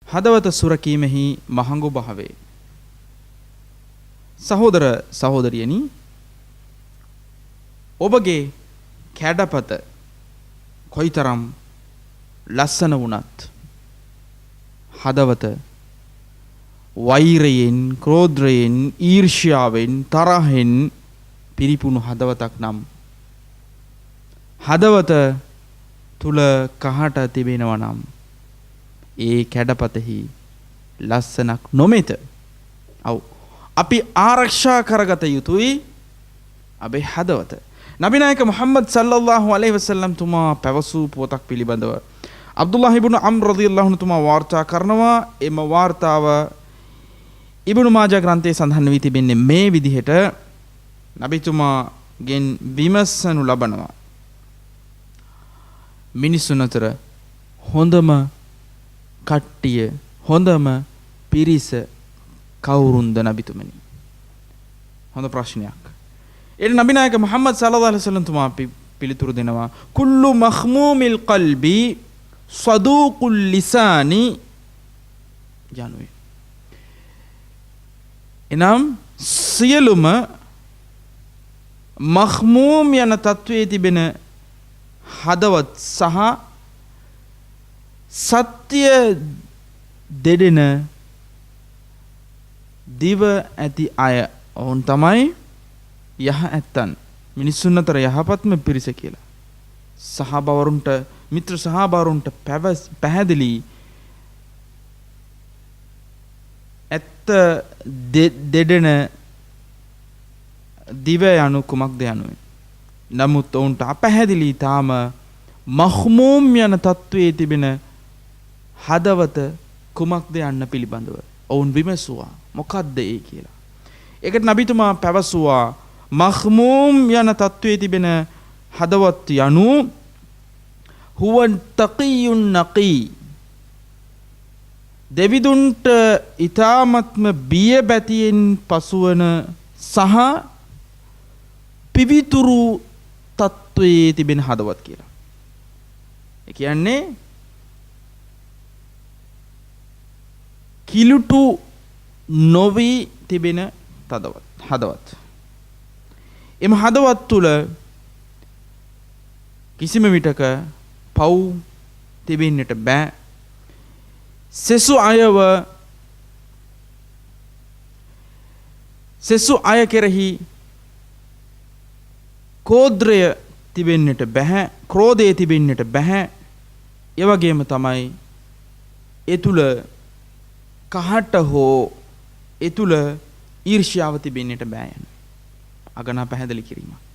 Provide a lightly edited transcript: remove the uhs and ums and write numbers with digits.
හදවත සුරකීමෙහි මහඟු භාවය. සහෝදර සහෝදරියනි, ඔබගේ කැඩපත කොයිතරම් ලස්සන වුණත් හදවත වෛරයෙන්, ක්‍රෝධයෙන්, ඊර්ෂ්‍යාවෙන්, තරහෙන් පිරිපුණු හදවතක් නම් හදවත තුල කහට තිබෙනවා නම් ඒ කැඩපතෙහි ලස්සනක් නොමෙත. ඔව්, අපි ආරක්ෂා කරගත යුතුයි අපේ හදවත. නබි නායක මුහම්මද් සල්ලල්ලාහු අලයිහි වසල්ලම් තුමා පැවසූ පොතක් පිළිබඳව අබ්දුල්ලාහ් ඉබ්නු අම්ර් රදියල්ලාහු අන්හු තුමා වාර්තා කරනවා. එම වාර්තාව ඉබ්නු මාජා ග්‍රන්ථයේ සඳහන් වී තිබෙන්නේ මේ විදිහට. නබිතුමාගෙන් විමසනු ලබනවා, මිනිසුන් අතර හොඳම කට්ටිය, හොඳම පිරිස කවුරුන්ද නබිතුමනි? හොඳ ප්‍රශ්නයක්. ඒ නබි නායක මුහම්මද් සල්ලල්ලාහු අලයිහි වසල්ලම් තුමා පිළිතුරු දෙනවා, කුල්ලු මඛ්මූමිල් क़ල්බි සදූකුල් ලිසානි යනුයි. එනම් සියලුම මඛ්මූම් යන තත්වයේ තිබෙන හදවත් සහ සත්‍ය දෙදෙන දිව ඇති අය, ඔවුන් තමයි යහ ඇත්තන්, මිනිසුන් අතර යහපත්ම පිරිස කියලා. සහාබවරුන්ට, මිත්‍ර සහාබවරුන්ට පැහැදිලි ඇත්ත දෙදෙන දිව යනු කුමක්ද යනුවෙන්. නමුත් ඔවුන්ට අපැහැදිලි තාම මඛ්මූම් යන තත්වයේ තිබෙන හදවත කුමක්ද යන්න පිළිබඳව ඔවුන් විමසුවා, මොකක්ද ඒ කියලා. ඒකට නබිතුමා පැවසුවා, මඛ්මූම් යන තත්වයේ තිබෙන හදවත් යනු හුවන් තකියුන් නකී, දෙවිදුන්ට ඊ타මත්ම බිය බැතියෙන් පසුවන සහ පිවිතුරු තත්වයේ තිබෙන හදවත් කියලා. ඒ කියන්නේ කිලුටු නොවි තිබෙන හදවත්. එම හදවත් තුල කිසිම විටක පව් තිබෙන්නට බෑ. සෙසු අය කෙරෙහි කෝද්‍රය තිබෙන්නට බෑ, ක්‍රෝධය තිබෙන්නට බෑ. ඒ වගේම තමයි ඒ තුල කහට හෝ ඒ තුල ඊර්ෂ්‍යාව තිබෙන්නට බෑ යන අගනා පැහැදිලි කිරීමක්.